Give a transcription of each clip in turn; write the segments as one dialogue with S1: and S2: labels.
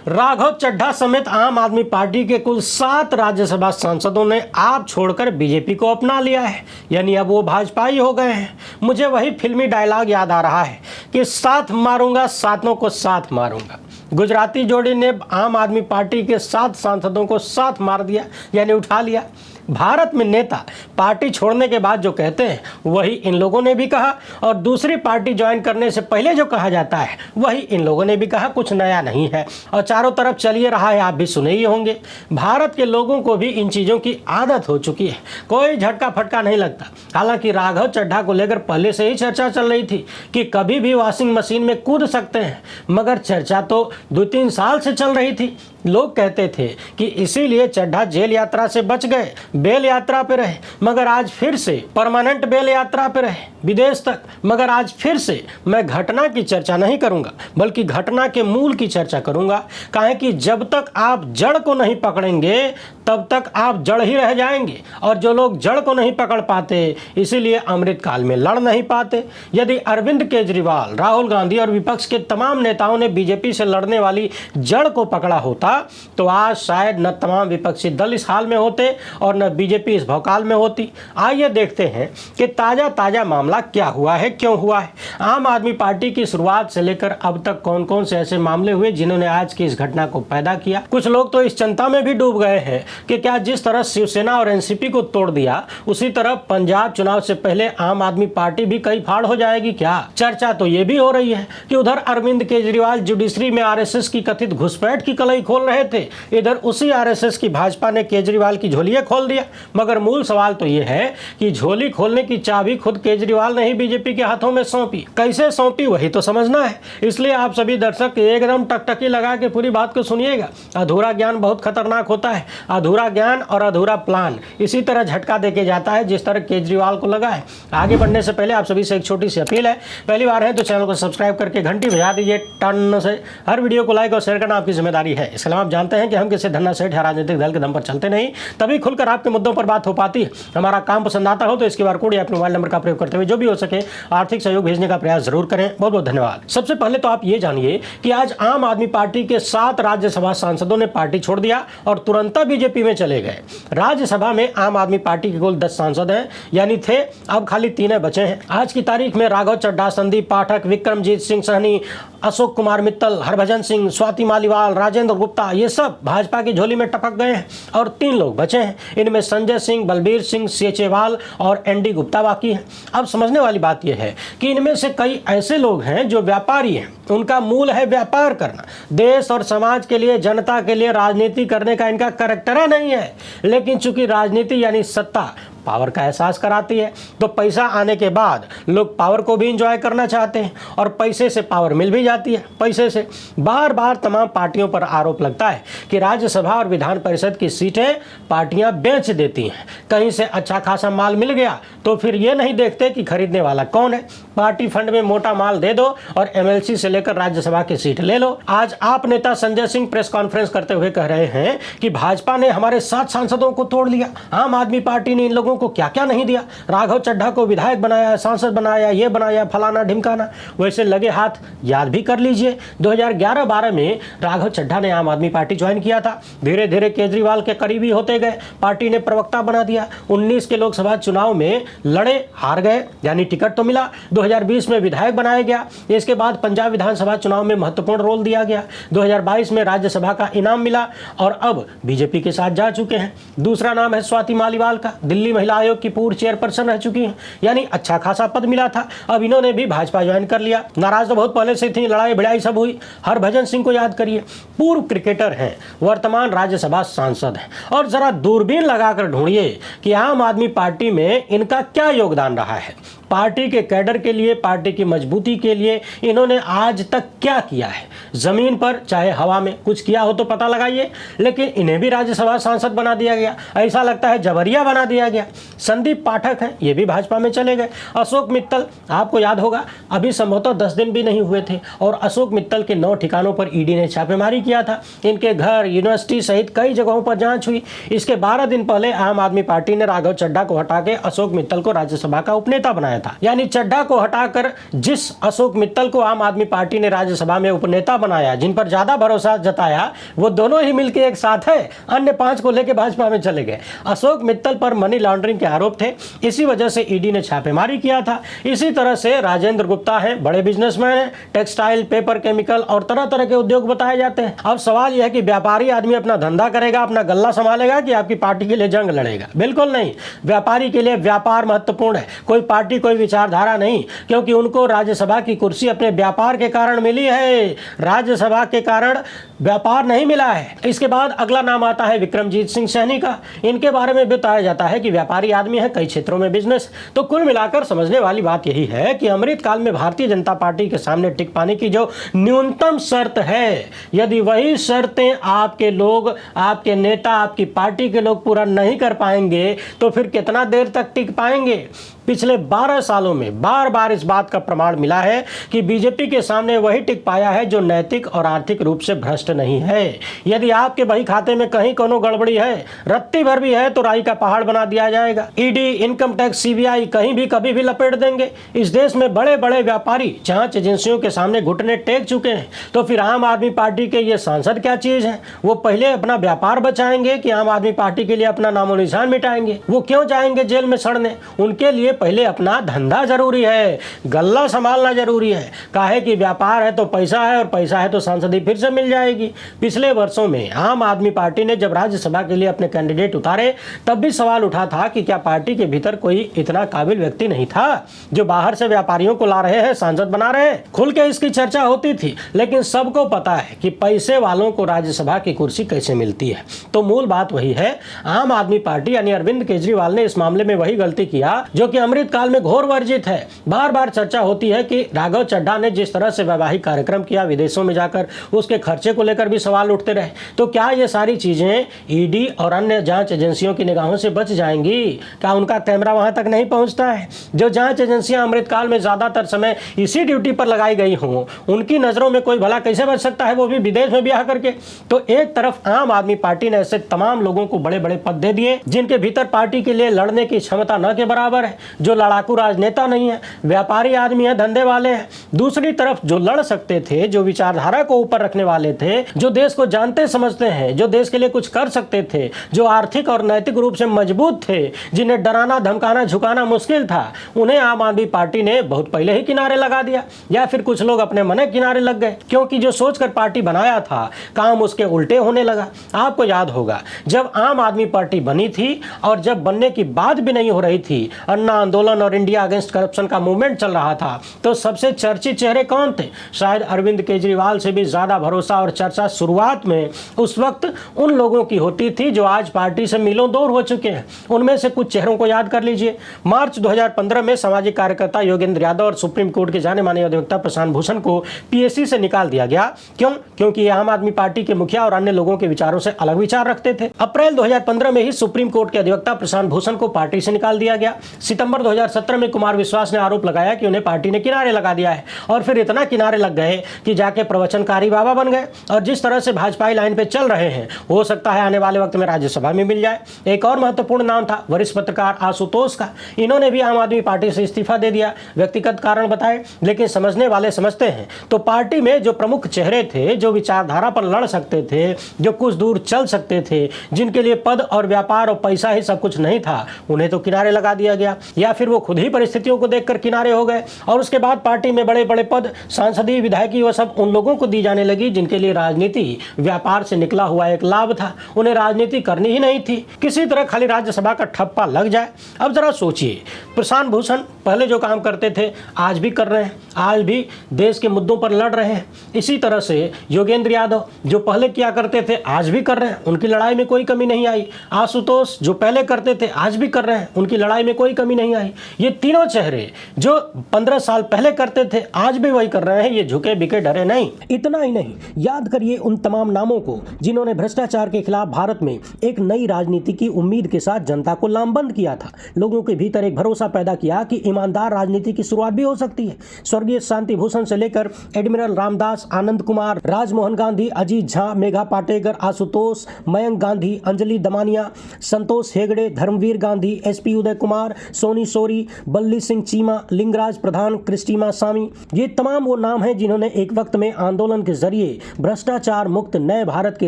S1: राघव चड्ढा समेत आम आदमी पार्टी के कुल 7 राज्यसभा सांसदों ने आप छोड़कर बीजेपी को अपना लिया है, यानी अब वो भाजपाई हो गए हैं। मुझे वही फिल्मी डायलॉग याद आ रहा है कि साथ मारूंगा सातों को साथ मारूंगा। गुजराती जोड़ी ने आम आदमी पार्टी के 7 सांसदों को साथ मार दिया, यानी उठा लिया। भारत में नेता पार्टी छोड़ने के बाद जो कहते हैं वही इन लोगों ने भी कहा, और दूसरी पार्टी ज्वाइन करने से पहले जो कहा जाता है वही इन लोगों ने भी कहा। कुछ नया नहीं है और चारों तरफ चलिए रहा है, आप भी सुने ही होंगे। भारत के लोगों को भी इन चीज़ों की आदत हो चुकी है, कोई झटका फटका नहीं लगता। हालांकि राघव चड्ढा को लेकर पहले से ही चर्चा चल रही थी कि कभी भी वॉशिंग मशीन में कूद सकते हैं, मगर चर्चा तो 2-3 साल से चल रही थी। लोग कहते थे कि इसीलिए चड्ढा जेल यात्रा से बच गए, बेल यात्रा पे रहे, मगर आज फिर से परमानेंट बेल यात्रा पे रहे, विदेश तक। मगर आज फिर से मैं घटना की चर्चा नहीं करूंगा, बल्कि घटना के मूल की चर्चा करूंगा। काहे कि जब तक आप जड़ को नहीं पकड़ेंगे तब तक आप जड़ ही रह जाएंगे, और जो लोग जड़ को नहीं पकड़ पाते इसीलिए अमृत काल में लड़ नहीं पाते। यदि अरविंद केजरीवाल, राहुल गांधी और विपक्ष के तमाम नेताओं ने बीजेपी से लड़ने वाली जड़ को पकड़ा होता तो आज शायद न तमाम विपक्षी दल इस हाल में होते और न बीजेपी इस भौकाल में होती। आइए देखते हैं कि ताजा मामला क्या हुआ है, क्यों हुआ है। आम आदमी पार्टी की शुरुआत से लेकर अब तक कौन कौन से ऐसे मामले हुए जिन्होंने आज की इस घटना को पैदा किया। कुछ लोग तो इस चिंता में भी डूब गए हैं कि क्या जिस तरह शिवसेना और एनसीपी को तोड़ दिया उसी तरह पंजाब चुनाव से पहले आम आदमी पार्टी भी कई फाड़ हो जाएगी क्या। चर्चा तो ये भी हो रही है कि उधर अरविंद केजरीवाल जुडिशरी में आरएसएस की कथित घुसपैठ की कलई खोल रहे थे, इधर उसी आरएसएस की भाजपा ने केजरीवाल की झोलियां खोल दिया। मगर मूल सवाल तो यह है कि झोली खोलने की चाबी खुद केजरीवाल ने ही बीजेपी के हाथों में सौंपी। कैसे सौंपी वही तो समझना है, इसलिए आप सभी दर्शक एकदम टकटकी लगा के पूरी बात को सुनिएगा। अधूरा ज्ञान बहुत खतरनाक होता है, अधूरा ज्ञान और अधूरा प्लान इसी तरह झटका देके जाता है जिस तरह केजरीवाल को लगा है। आगे बढ़ने से पहले आप सभी से एक छोटी सी अपील है, पहली बार है तो चैनल को सब्सक्राइब करके घंटी बजा दीजिए टन से। हर वीडियो को लाइक और शेयर करना आपकी जिम्मेदारी है। इसके अलावा आप जानते हैं कि हम किसी धन्ना सेठ या राजनीतिक दल के दम पर चलते नहीं, तभी खुलकर आपके मुद्दों पर बात हो पाती है। हमारा काम पसंद आता हो तो इसके QR कोड या अपने मोबाइल नंबर का प्रयोग करते हुए जो भी हो सके आर्थिक सहयोग भेजने का प्रयास जरूर करें। बहुत बहुत धन्यवाद। सबसे पहले तो आप ये जानिए कि आज आम आदमी पार्टी के 7 राज्यसभा सांसदों ने पार्टी छोड़ दिया और तुरंत बीजेपी में चले गए। राज्यसभा में आम आदमी पार्टी के कुल 10 सांसद हैं, यानी थे, अब खाली 3 बचे हैं। आज की तारीख में राघव चड्ढा, संदीप पाठक, विक्रमजीत सिंह सहनी, अशोक कुमार मित्तल, हरभजन सिंह, स्वाति मालीवाल, राजेंद्र गुप्ता, ये सब भाजपा की झोली में टपक गए हैं और 3 लोग बचे हैं। इनमें संजय सिंह, बलबीर सिंह सीचेवाल और ND गुप्ता बाकी हैं। अब समझने वाली बात यह है कि इनमें से कई ऐसे लोग हैं जो व्यापारी हैं, उनका मूल है व्यापार करना। देश और समाज के लिए, जनता के लिए राजनीति करने का इनका करैक्टर नहीं है, लेकिन चूंकि राजनीति यानी सत्ता पावर का एहसास कराती है, तो पैसा आने के बाद लोग पावर को भी इंजॉय करना चाहते हैं और पैसे से पावर मिल भी जाती है। पैसे से बार बार तमाम पार्टियों पर आरोप लगता है कि राज्यसभा और विधान परिषद की सीटें पार्टियां बेच देती हैं। कहीं से अच्छा खासा माल मिल गया तो फिर ये नहीं देखते कि खरीदने वाला कौन है, पार्टी फंड में मोटा माल दे दो और MLC से लेकर राज्यसभा की सीट ले लो। आज आप नेता संजय सिंह प्रेस कॉन्फ्रेंस करते हुए कह रहे हैं कि भाजपा ने हमारे 7 सांसदों को तोड़ लिया, आम आदमी पार्टी ने इन लोगों को क्या क्या नहीं दिया, राघव चड्ढा को विधायक बनाया, सांसद बनाया, ये बनाया, फलाना ढिमकाना। वैसे लगे हाथ याद भी कर लीजिए, 2011-12 में राघव चड्ढा ने आम आदमी पार्टी ज्वाइन किया था, धीरे धीरे केजरीवाल के करीबी होते गए, पार्टी ने प्रवक्ता बना दिया, 19 के लोकसभा चुनाव में लड़े, हार गए, यानी टिकट तो मिला, 2020 में विधायक बनाया गया, इसके बाद पंजाब विधानसभा चुनाव में महत्वपूर्ण रोल दिया गया, 2022 में राज्यसभा का इनाम मिला और अब बीजेपी के साथ जा चुके हैं। दूसरा नाम है स्वाति मालीवाल का, दिल्ली महिला आयोग की पूर्व चेयरपर्सन रह चुकी हैं, यानी अच्छा खासा पद मिला था, अब इन्होंने भी भाजपा ज्वाइन कर लिया। नाराज तो बहुत पहले से थी, लड़ाई भिड़ाई सब हुई। हरभजन सिंह को याद करिए, पूर्व क्रिकेटर हैं, वर्तमान राज्यसभा सांसद हैं, और जरा दूरबीन लगाकर ढूंढिए कि आम आदमी पार्टी में इनका क्या योगदान रहा है। पार्टी के कैडर के लिए, पार्टी की मजबूती के लिए इन्होंने आज तक क्या किया है। जमीन पर चाहे हवा में कुछ किया हो तो पता लगाइए, लेकिन इन्हें भी राज्यसभा सांसद बना दिया गया, ऐसा लगता है जबरिया बना दिया गया। संदीप पाठक हैं, ये भी भाजपा में चले गए। अशोक मित्तल, आपको याद होगा अभी संभवतः 10 दिन भी नहीं हुए थे और अशोक मित्तल के 9 ठिकानों पर ईडी ने छापेमारी किया था, इनके घर, यूनिवर्सिटी सहित कई जगहों पर जांच हुई। इसके 12 दिन पहले आम आदमी पार्टी ने राघव चड्ढा को हटा के अशोक मित्तल को राज्यसभा का उपनेता बनाया बनाया था। यानी चड्ढा को हटाकर जिस अशोक मित्तल को आम आदमी पार्टी ने राज्यसभा में उपनेता बनाया, जिन पर ज्यादा भरोसा जताया, वो दोनों ही मिलकर एक साथ है, अन्य 5 को लेकर भाजपा में चले गए। अशोक मित्तल पर मनी लॉन्ड्रिंग के आरोप थे, इसी वजह से ईडी ने छापेमारी किया था। इसी तरह से राजेंद्र गुप्ता है, बड़े बिजनेसमैन हैं, टेक्सटाइल, पेपर, केमिकल और तरह तरह के उद्योग बताए जाते हैं। अब सवाल यह है कि व्यापारी आदमी अपना धंधा करेगा, अपना गल्ला संभालेगा कि आपकी पार्टी के लिए जंग लड़ेगा? बिल्कुल नहीं। व्यापारी के लिए व्यापार महत्वपूर्ण है, कोई पार्टी कोई विचारधारा नहीं, क्योंकि उनको राज्यसभा की कुर्सी अपने व्यापार के कारण मिली है, राज्यसभा के कारण व्यापार नहीं मिला है। इसके बाद अगला नाम आता है विक्रमजीत सिंह सैनी का। इनके बारे में बताया जाता है कि व्यापारी आदमी है, कई क्षेत्रों में बिजनेस। तो कुल मिलाकर समझने वाली बात यही है कि अमृतकाल में भारतीय जनता पार्टी के सामने टिक पाने की जो न्यूनतम शर्त है, यदि वही शर्तें आपके लोग, आपके नेता, आपकी पार्टी के लोग पूरा नहीं कर पाएंगे तो फिर कितना देर तक टिक पाएंगे? पिछले 12 सालों में बार बार इस बात का प्रमाण मिला है कि बीजेपी के सामने वही टिक पाया है जो नैतिक और आर्थिक रूप से भ्रष्ट नहीं है। यदि आपके बही खाते में कहीं कोनो गड़बड़ी है, रत्ती भर भी है, तो राई का पहाड़ बना दिया जाएगा। ईडी, इनकम टैक्स, सीबीआई कहीं भी कभी भी लपेट देंगे। इस देश में बड़े बड़े व्यापारी जांच एजेंसियों के सामने घुटने टेक चुके हैं, तो फिर आम आदमी पार्टी के ये सांसद क्या चीज है? वो पहले अपना व्यापार बचाएंगे कि आम आदमी पार्टी के लिए अपना नामो निशान मिटाएंगे? वो क्यों जाएंगे जेल में सड़ने? उनके लिए पहले अपना धंधा जरूरी है, गल्ला संभालना जरूरी है। काहे कि व्यापार है तो पैसा है, और पैसा है तो सांसदी फिर से मिल जाएगी। पिछले वर्षों में आम आदमी पार्टी ने जब राज्यसभा के लिए अपने कैंडिडेट उतारे, तब भी सवाल उठा था कि क्या पार्टी के भीतर कोई इतना काबिल व्यक्ति नहीं था जो बाहर से व्यापारियों को ला रहे हैं, सांसद बना रहे हैं? खुल के इसकी चर्चा होती थी, लेकिन सबको पता है कि पैसे वालों को राज्यसभा की कुर्सी कैसे मिलती है। तो मूल बात वही है, आम आदमी पार्टी यानी अरविंद केजरीवाल ने इस मामले में वही गलती किया जो कि अमृतकाल में घोर वर्जित है। बार बार चर्चा होती है कि राघव चड्ढा ने जिस तरह से वैवाहिक कार्यक्रम किया, विदेशों में जाकर उसके खर्चे को लेकर भी सवाल उठते रहे। तो क्या ये सारी चीजें ईडी और अन्य जांच एजेंसियों की निगाहों से बच जाएंगी? क्या उनका कैमरा वहां तक नहीं पहुंचता है? जो जांच एजेंसियां अमृतकाल में ज्यादातर समय इसी ड्यूटी पर लगाई गई हों, उनकी नजरों में कोई भला कैसे बच सकता है, वो भी विदेश में ब्याह करके? तो एक तरफ आम आदमी पार्टी ने ऐसे तमाम लोगों को बड़े बड़े पद दे दिए जिनके भीतर पार्टी के लिए लड़ने की क्षमता न के बराबर है, जो लड़ाकू राजनेता नहीं है, व्यापारी आदमी है, धंधे वाले हैं। दूसरी तरफ जो लड़ सकते थे, जो विचारधारा को ऊपर रखने वाले थे, जो देश को जानते समझते हैं, जो देश के लिए कुछ कर सकते थे, जो आर्थिक और नैतिक रूप से मजबूत थे, जिन्हें डराना धमकाना झुकाना मुश्किल था, उन्हें आम आदमी पार्टी ने बहुत पहले ही किनारे लगा दिया, या फिर कुछ लोग अपने मन किनारे लग गए, क्योंकि जो सोचकर पार्टी बनाया था काम उसके उल्टे होने लगा। आपको याद होगा जब आम आदमी पार्टी बनी थी और जब बनने की बात भी नहीं हो रही थी, अन्ना आंदोलन और इंडिया अगेंस्ट करप्शन का मूवमेंट चल रहा था, तो सबसे चर्चित चेहरे कौन थे? शायद अरविंद केजरीवाल से भी ज्यादा भरोसा और चर्चा शुरुआत में उस वक्त उन लोगों की होती थी जो आज पार्टी से मीलों दूर हो चुके हैं। उनमें से कुछ चेहरों को याद कर लीजिए। मार्च 2015 में सामाजिक कार्यकर्ता योगेंद्र यादव और सुप्रीम कोर्ट के जाने माने अधिवक्ता प्रशांत भूषण को पीएससी से निकाल दिया गया। क्यों? क्योंकि ये आम आदमी पार्टी के मुखिया और अन्य लोगों के विचारों से अलग विचार रखते थे। अप्रैल 2015 में ही सुप्रीम कोर्ट के अधिवक्ता प्रशांत भूषण को पार्टी से निकाल दिया गया। सितंबर 2017 में कुमार विश्वास ने आरोप लगाया कि उन्हें पार्टी ने किनारे लगा दिया है, और फिर इतना किनारे लग गए कि जाके प्रवचनकारी बाबा बन गए। और जिस तरह से भाजपाई लाइन पे चल रहे हैं, हो सकता है आने वाले वक्त में राज्यसभा में मिल जाए। एक और महत्वपूर्ण नाम था वरिष्ठ पत्रकार आशुतोष का। इन्होंने भी आम आदमी पार्टी से इस्तीफा दे दिया, व्यक्तिगत कारण बताए, लेकिन समझने वाले समझते हैं। तो पार्टी में जो प्रमुख चेहरे थे, जो विचारधारा पर लड़ सकते थे, जो कुछ दूर चल सकते थे, जिनके लिए पद और व्यापार और पैसा ही सब कुछ नहीं था, उन्हें तो किनारे लगा दिया गया, या फिर वो खुद ही परिस्थितियों को देखकर किनारे हो गए। और उसके बाद पार्टी में बड़े बड़े पद, सांसदीय, विधायकी, वो सब उन लोगों को दी जाने लगी जिनके लिए राजनीति व्यापार से निकला हुआ एक लाभ था। उन्हें राजनीति करनी ही नहीं थी, किसी तरह खाली राज्यसभा का ठप्पा लग जाए। अब जरा सोचिए, प्रशांत भूषण पहले जो काम करते थे आज भी कर रहे हैं, आज भी देश के मुद्दों पर लड़ रहे हैं। इसी तरह से योगेंद्र यादव जो पहले किया करते थे आज भी कर रहे हैं, उनकी लड़ाई में कोई कमी नहीं आई। आशुतोष जो पहले करते थे आज भी कर रहे हैं, उनकी लड़ाई में कोई कमी नहीं आई। ये तीनों चेहरे जो 15 साल पहले करते थे आज भी वही कर रहे हैं, ये झुके बिके डरे नहीं। इतना ही नहीं, याद करिए उन तमाम नामों को जिन्होंने भ्रष्टाचार के खिलाफ भारत में एक नई राजनीति की उम्मीद के साथ जनता को लामबंद किया था, लोगों के भीतर एक भरोसा पैदा किया कि ईमानदार राजनीति की शुरुआत भी हो सकती है। स्वर्गीय शांति भूषण से लेकर एडमिरल रामदास, आनंद कुमार, राजमोहन गांधी, अजीत झा, मेघा पाटेकर, आशुतोष, मयंक गांधी, अंजलि दमानिया, संतोष हेगड़े, धर्मवीर गांधी, एसपी उदय कुमार, सोनी सोनी सोरी, बल्ली सिंह चीमा, लिंगराज प्रधान, क्रिस्टीमा स्वामी, ये तमाम वो नाम हैं जिन्होंने एक वक्त में आंदोलन के जरिए भ्रष्टाचार मुक्त नए भारत की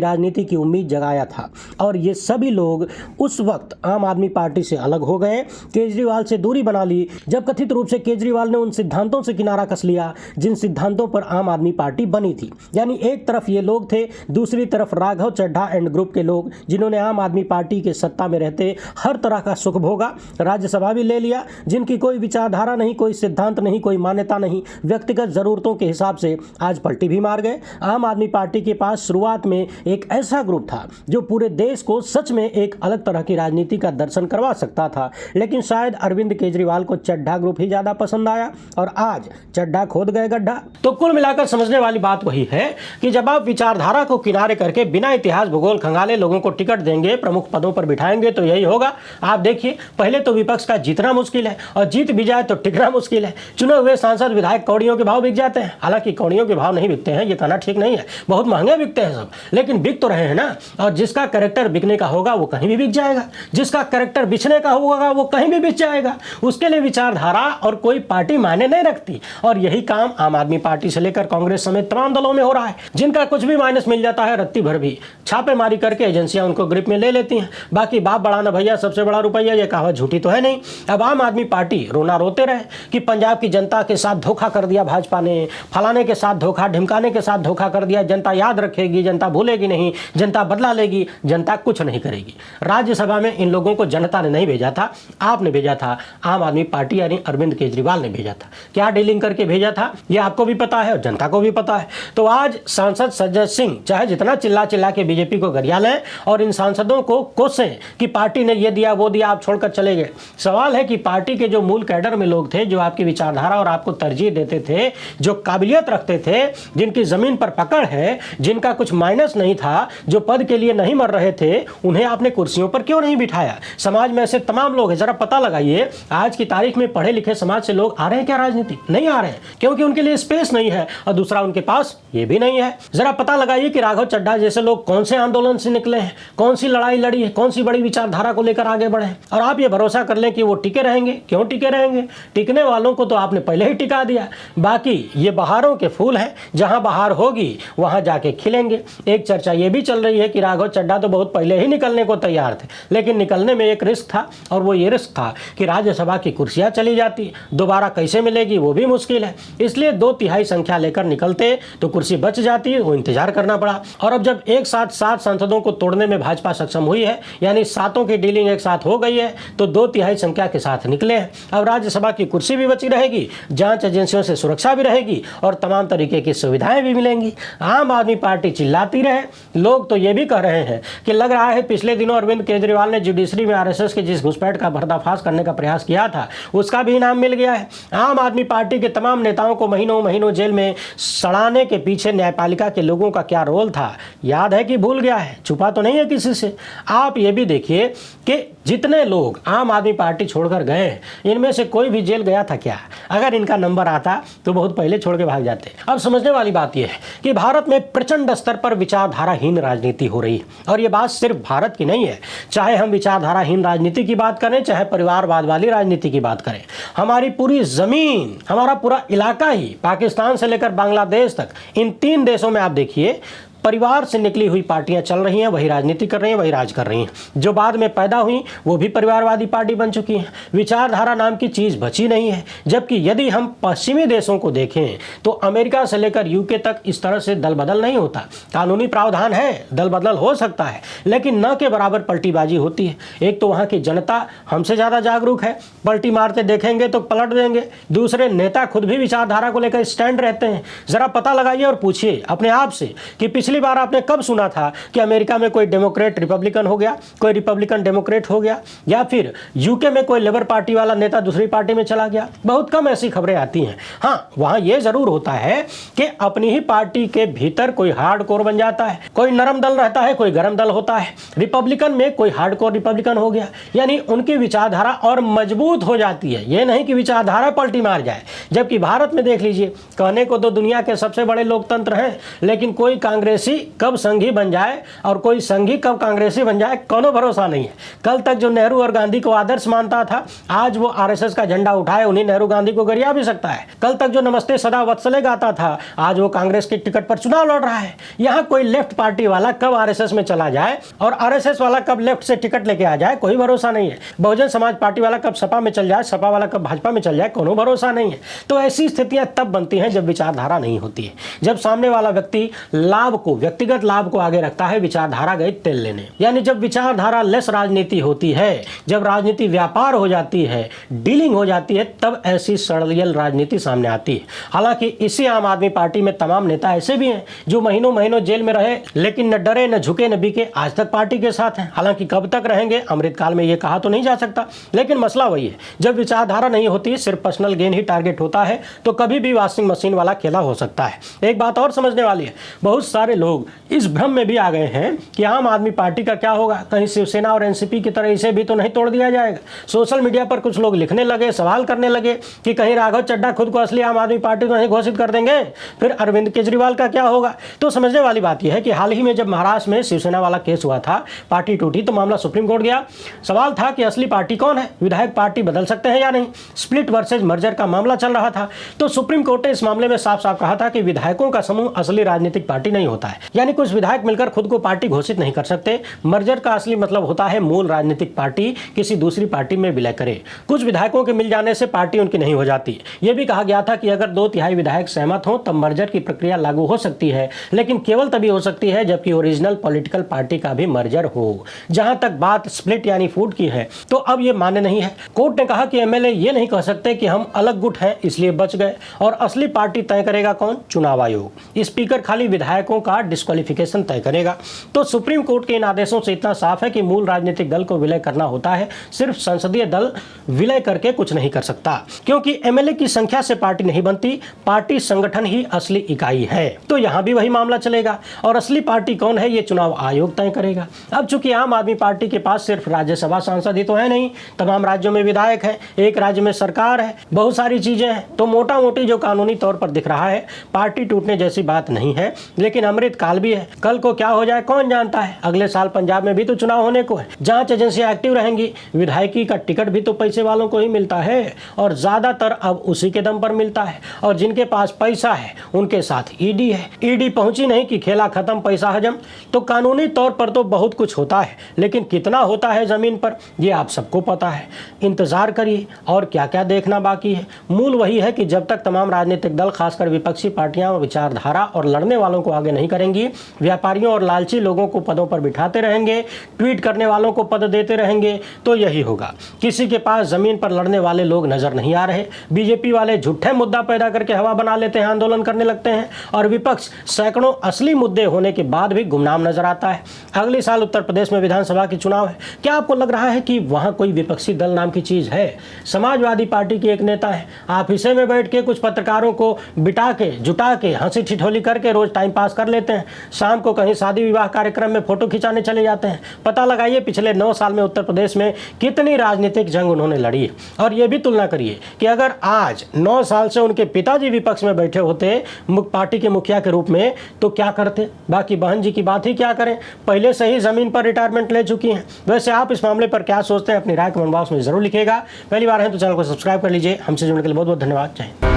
S1: राजनीति की उम्मीद जगाया था। और ये सभी लोग उस वक्त आम आदमी पार्टी से अलग हो गए, केजरीवाल से दूरी बना ली, जब कथित रूप से केजरीवाल ने उन सिद्धांतों से किनारा कस लिया जिन सिद्धांतों पर आम आदमी पार्टी बनी थी। यानी एक तरफ ये लोग थे, दूसरी तरफ राघव चड्ढा एंड ग्रुप के लोग जिन्होंने आम आदमी पार्टी के सत्ता में रहते हर तरह का सुख भोगा, राज्यसभा भी ले लिया, जिनकी कोई विचारधारा नहीं, कोई सिद्धांत नहीं, कोई मान्यता नहीं, व्यक्तिगत जरूरतों के हिसाब से आज पलटी भी मार गए। आम आदमी पार्टी के पास शुरुआत में एक ऐसा ग्रुप था जो पूरे देश को सच में एक अलग तरह की राजनीति का दर्शन करवा सकता था, लेकिन शायद अरविंद केजरीवाल को चड्ढा ग्रुप ही ज्यादा पसंद आया और आज चड्ढा खोद गए गड्ढा। तो कुल मिलाकर समझने वाली बात वही है कि जब आप विचारधारा को किनारे करके बिना इतिहास भूगोल खंगाले लोगों को टिकट देंगे, प्रमुख पदों पर बिठाएंगे तो यही होगा। आप देखिए, पहले तो विपक्ष का जीतना मुश्किल है और जीत भी जाए तो टिकना मुश्किल है। चुने हुए सांसद विधायक कौड़ियों के भाव बिक जाते हैं। हालांकि कौड़ियों के भाव नहीं बिकते हैं, ये कहना ठीक नहीं है, बहुत महंगे बिकते हैं सब, लेकिन बिक तो रहे हैं ना। और जिसका कैरेक्टर बिकने का होगा वो कहीं भी बिक जाएगा, जिसका कैरेक्टर बिछने का होगा वो कहीं भी बिक जाएगा। उसके लिए विचारधारा और कोई पार्टी मायने नहीं रखती। और यही काम आम आदमी पार्टी से लेकर कांग्रेस समेत तमाम दलों में हो रहा है, जिनका कुछ भी माइनस मिल जाता है रत्ती भर भी छापेमारी करके एजेंसियां उनको ग्रिप में ले लेती हैं। बाकी बाप बड़ा ना भैया सबसे बड़ा रुपया, ये कहावत झूठी तो है नहीं। अब आम आदमी पार्टी रोना रोते रहे कि पंजाब की जनता के साथ धोखा कर दिया भाजपा ने, फलाने के साथ धोखा, ढिमकाने के साथ धोखा कर दिया, जनता याद रखेगी, जनता भूलेगी नहीं, जनता बदला लेगी। जनता कुछ नहीं करेगी। राज्यसभा में इन लोगों को जनता ने नहीं भेजा था, आपने भेजा था, आम आदमी पार्टी यानी अरविंद केजरीवाल ने भेजा था। क्या डीलिंग करके भेजा था ये आपको भी पता है और जनता को भी पता है। तो आज सांसद सज्जन सिंह चाहे जितना चिल्ला चिल्ला के बीजेपी को गरिया लें और इन सांसदों को कोसें कि पार्टी ने ये दिया वो दिया, आप छोड़कर चले गए। सवाल है कि पार्टी के जो मूल कैडर में लोग थे, जो आपकी विचारधारा और आपको तरजीह देते थे, जो काबिलियत रखते थे, जिनकी जमीन पर पकड़ है, जिनका कुछ माइनस नहीं था, जो पद के लिए नहीं मर रहे थे, उन्हें आपने कुर्सियों पर क्यों नहीं बिठाया? समाज में ऐसे तमाम लोग हैं, जरा पता लगाइए आज की तारीख में पढ़े लिखे समाज से लोग आ रहे हैं क्या राजनीति? नहीं आ रहे हैं, क्योंकि उनके लिए स्पेस नहीं है और दूसरा उनके पास ये भी नहीं है। जरा पता लगाइए कि राघव चड्ढा जैसे लोग कौन से आंदोलन से निकले हैं, कौन सी लड़ाई लड़ी है, कौन सी बड़ी विचारधारा को लेकर आगे बढ़े, और आप ये भरोसा कर लें कि वो टिके रहेंगे। क्यों टिके रहेंगे? टिकने वालों को तो आपने पहले ही टिका दिया। बाकी ये बहारों के फूल हैं, जहां बहार होगी वहां जाके खिलेंगे। एक चर्चा ये भी चल रही है कि राघव चड्ढा तो बहुत पहले ही निकलने को तैयार थे, लेकिन निकलने में एक रिस्क था, और वो ये रिस्क था कि राज्यसभा की कुर्सियां चली जाती, दोबारा कैसे मिलेगी वो भी मुश्किल है। इसलिए 2/3 संख्या लेकर निकलते तो कुर्सी बच जाती, वो इंतजार करना पड़ा। और अब जब एक साथ 7 सांसदों को तोड़ने में भाजपा सक्षम हुई है, यानी 7 की डीलिंग एक साथ हो गई है, तो 2/3 संख्या के साथ निकले हैं। अब राज्यसभा की कुर्सी भी बची रहेगी, जांच एजेंसियों से सुरक्षा भी रहेगी और तमाम तरीके की सुविधाएं भी मिलेंगी। आम आदमी पार्टी चिल्लाती रहे, लोग तो ये भी कह रहे हैं कि लग रहा है पिछले दिनों अरविंद केजरीवाल ने जुडिशरी में आरएसएस के जिस घुसपैठ का पर्दाफाश करने का प्रयास किया था उसका भी इनाम मिल गया है। आम आदमी पार्टी के तमाम नेताओं को महीनों महीनों जेल में सड़ाने के पीछे न्यायपालिका के लोगों का क्या रोल था, याद है कि भूल गया है? छुपा तो नहीं है किसी से। आप ये भी देखिए कि जितने लोग आम आदमी पार्टी छोड़कर गए हैं, इनमें से कोई भी जेल गया था क्या? अगर इनका नंबर आता तो बहुत पहले छोड़ के भाग जाते। अब समझने वाली बात यह है कि भारत में प्रचंड स्तर पर विचारधाराहीन राजनीति हो रही है, और ये बात सिर्फ भारत की नहीं है। चाहे हम विचारधाराहीन राजनीति की बात करें, चाहे परिवारवाद वाली राजनीति की बात करें, हमारी पूरी जमीन, हमारा पूरा इलाका ही, पाकिस्तान से लेकर बांग्लादेश तक, इन 3 देशों में आप देखिए परिवार से निकली हुई पार्टियां चल रही हैं, वही राजनीति कर रही हैं, वही राज कर रही हैं। जो बाद में पैदा हुई वो भी परिवारवादी पार्टी बन चुकी हैं। विचारधारा नाम की चीज़ बची नहीं है। जबकि यदि हम पश्चिमी देशों को देखें तो अमेरिका से लेकर यूके तक इस तरह से दल बदल नहीं होता। कानूनी प्रावधान है, दल बदल हो सकता है, लेकिन न के बराबर पलटीबाजी होती है। एक तो वहाँ की जनता हमसे ज़्यादा जागरूक है, पलटी मारते देखेंगे तो पलट देंगे। दूसरे नेता खुद भी विचारधारा को लेकर स्टैंड रहते हैं। ज़रा पता लगाइए और पूछिए अपने आप से कि पिछली बार आपने कब सुना था कि अमेरिका में कोई डेमोक्रेट रिपब्लिकन हो गया, कोई रिपब्लिकन डेमोक्रेट हो गया, या फिर यूके में कोई लेबर पार्टी वाला नेता दूसरी पार्टी में चला गया? बहुत कम ऐसी खबरें आती हैं। हाँ, वहां यह जरूर होता है कि अपनी ही पार्टी के भीतर कोई हार्डकोर बन जाता है, कोई नरम दल रहता है, कोई गरम दल होता है। रिपब्लिकन में कोई हार्डकोर रिपब्लिकन हो गया, यानी उनकी विचारधारा और मजबूत हो जाती है। यह नहीं कि विचारधारा पलटी मार जाए। जबकि भारत में देख लीजिए, कहने को तो दुनिया के सबसे बड़े लोकतंत्र हैं, लेकिन कोई कांग्रेस कांग्रेसी कब संघी बन जाए और कोई संघी कब कांग्रेसी बन जाए, कोनो भरोसा नहीं है। कल तक जो नेहरू और गांधी को आदर्श मानता था, आज वो आरएसएस का झंडा उठाए उन्हीं नेहरू गांधी को गरिया भी सकता है। कल तक जो नमस्ते सदा वत्सले गाता था, आज वो कांग्रेस की टिकट पर चुनाव लड़ रहा है। यहाँ कोई लेफ्ट पार्टी वाला कब आरएसएस में चला जाए और आरएसएस वाला कब लेफ्ट से टिकट लेके आ जाए, कोई भरोसा नहीं है। बहुजन समाज पार्टी वाला कब सपा में चल जाए, सपा वाला कब भाजपा में चल जाए, कोनो भरोसा नहीं है। तो ऐसी स्थितियां तब बनती हैं जब विचारधारा नहीं होती है, जब सामने वाला व्यक्ति लाभ को, व्यक्तिगत लाभ को आगे रखता है, विचारधारा गई तेल लेने। यानी जब विचारधारा लेस राजनीति होती है, जब राजनीति व्यापार हो जाती है, डीलिंग हो जाती है, तब ऐसी सड़यल राजनीति सामने आती है। हालांकि इसी आम आदमी पार्टी में तमाम नेता ऐसे भी हैं जो महीनों महीनों जेल में रहे लेकिन न डरे न झुके न बिके, आज तक पार्टी के साथ हैं। हालांकि कब तक रहेंगे अमृतकाल में ये कहा तो नहीं जा सकता, लेकिन मसला वही है, जब विचारधारा नहीं होती, सिर्फ पर्सनल गेन ही टारगेट होता है, तो कभी भी वॉशिंग मशीन वाला खेला हो सकता है। एक बात और समझने वाली है, बहुत सारे लोग इस भ्रम में भी आ गए हैं कि आम आदमी पार्टी का क्या होगा, कहीं शिवसेना और एनसीपी की तरह इसे भी तो नहीं तोड़ दिया जाएगा। सोशल मीडिया पर कुछ लोग लिखने लगे, सवाल करने लगे कि कहीं राघव चड्ढा खुद को असली आम आदमी पार्टी तो नहीं घोषित कर देंगे, फिर अरविंद केजरीवाल का क्या होगा। तो समझने वाली बात यह है कि हाल ही में जब महाराष्ट्र में शिवसेना वाला केस हुआ था, पार्टी टूटी तो मामला सुप्रीम कोर्ट गया। सवाल था कि असली पार्टी कौन है, विधायक पार्टी बदल सकते हैं या नहीं। स्प्लिट वर्सेज मर्जर का मामला चल रहा था, तो सुप्रीम कोर्ट ने इस मामले में साफ साफ कहा था कि विधायकों का समूह असली राजनीतिक पार्टी नहीं होता है। यानी कुछ विधायक मिलकर खुद को पार्टी घोषित नहीं कर सकते। मर्जर का असली मतलब होता है मूल राजनीतिक पार्टी किसी दूसरी पार्टी में विलय करे। कुछ विधायकों के मिल जाने से पार्टी उनकी नहीं हो जाती। यह भी कहा गया था कि अगर 2/3 विधायक सहमत हो तब मर्जर की प्रक्रिया लागू हो सकती है, लेकिन केवल तभी हो सकती है जबकि ओरिजिनल पॉलिटिकल पार्टी का भी मर्जर हो। जहां तक बात स्प्लिट यानी फूट की है, तो अब यह मान्य नहीं है। कोर्ट ने कहा कि एमएलए ये नहीं कह सकते कि हम अलग गुट हैं इसलिए बच गए, और असली पार्टी तय करेगा कौन, चुनाव आयोग। स्पीकर खाली विधायकों का डिस्क्वालिफिकेशन तय करेगा। तो सुप्रीम कोर्ट के इन आदेशों से इतना साफ है कि मूल राजनीतिक दल को विलय करना होता है, सिर्फ संसदीय दल विलय करके कुछ नहीं कर सकता, क्योंकि एमएलए की संख्या से पार्टी नहीं बनती, पार्टी संगठन ही असली इकाई है। तो यहां भी वही मामला चलेगा, और असली पार्टी कौन है ये चुनाव आयोग तय करेगा। अब चूंकि आम आदमी पार्टी के पास सिर्फ राज्यसभा सांसद ही तो है नहीं, तमाम राज्यों में विधायक है, एक राज्य में सरकार है, बहुत सारी चीजें हैं, तो मोटा मोटी जो कानूनी तौर पर दिख रहा है पार्टी टूटने जैसी बात नहीं है। लेकिन अमृत काल भी है, कल को क्या हो जाए कौन जानता है। अगले साल पंजाब में भी तो चुनाव होने को है, जांच एजेंसियां एक्टिव रहेंगी, विधायकी का टिकट भी तो पैसे वालों को ही मिलता है, और ज्यादातर अब उसी के दम पर मिलता है। और जिनके पास पैसा है उनके साथ ईडी है, ईडी पहुंची नहीं कि खेला खत्म, पैसा हजम। तो कानूनी तौर पर तो बहुत कुछ होता है, लेकिन कितना होता है जमीन पर ये आप सबको पता है। इंतजार करिए और क्या क्या देखना बाकी है। मूल वही है कि जब तक तमाम राजनीतिक दल, खासकर विपक्षी पार्टियां विचारधारा और लड़ने वालों को आगे नहीं करेंगी, व्यापारियों और लालची लोगों को पदों पर बिठाते रहेंगे, ट्वीट करने वालों को पद देते रहेंगे, तो यही होगा। किसी के पास जमीन पर लड़ने वाले लोग नजर नहीं आ रहे। बीजेपी वाले झूठे मुद्दा पैदा करके हवा बना लेते हैं, आंदोलन करने लगते हैं, और विपक्ष सैकड़ों असली मुद्दे होने के बाद भी गुमनाम नजर आता है। अगले साल उत्तर प्रदेश में विधानसभा के चुनाव है, क्या आपको लग रहा है कि वहां कोई विपक्षी दल नाम की चीज है? समाजवादी पार्टी के एक नेता है, आप हिस्से में बैठ के कुछ पत्रकारों को बिटा के जुटा के हंसी ठिठोली करके रोज टाइम पास कर लेते हैं, शाम को कहीं शादी विवाह कार्यक्रम में फोटो खिंचाने चले जाते हैं। पता लगाइए पिछले 9 साल में उत्तर प्रदेश में कितनी राजनीतिक जंग उन्होंने लड़ी है, और ये भी तुलना करिए कि अगर आज 9 साल से उनके पिताजी विपक्ष में बैठे होते पार्टी के मुखिया के रूप में, तो क्या करते। बाकी बहन जी की बात ही क्या करें, पहले से ही जमीन पर रिटायरमेंट ले चुकी हैं। वैसे आप इस मामले पर क्या सोचते हैं, अपनी राय कमेंट बॉक्स में जरूर लिखिएगा। पहली बार है तो चैनल को सब्सक्राइब कर लीजिए। हमसे जुड़ने के लिए बहुत बहुत धन्यवाद। जय हिंद।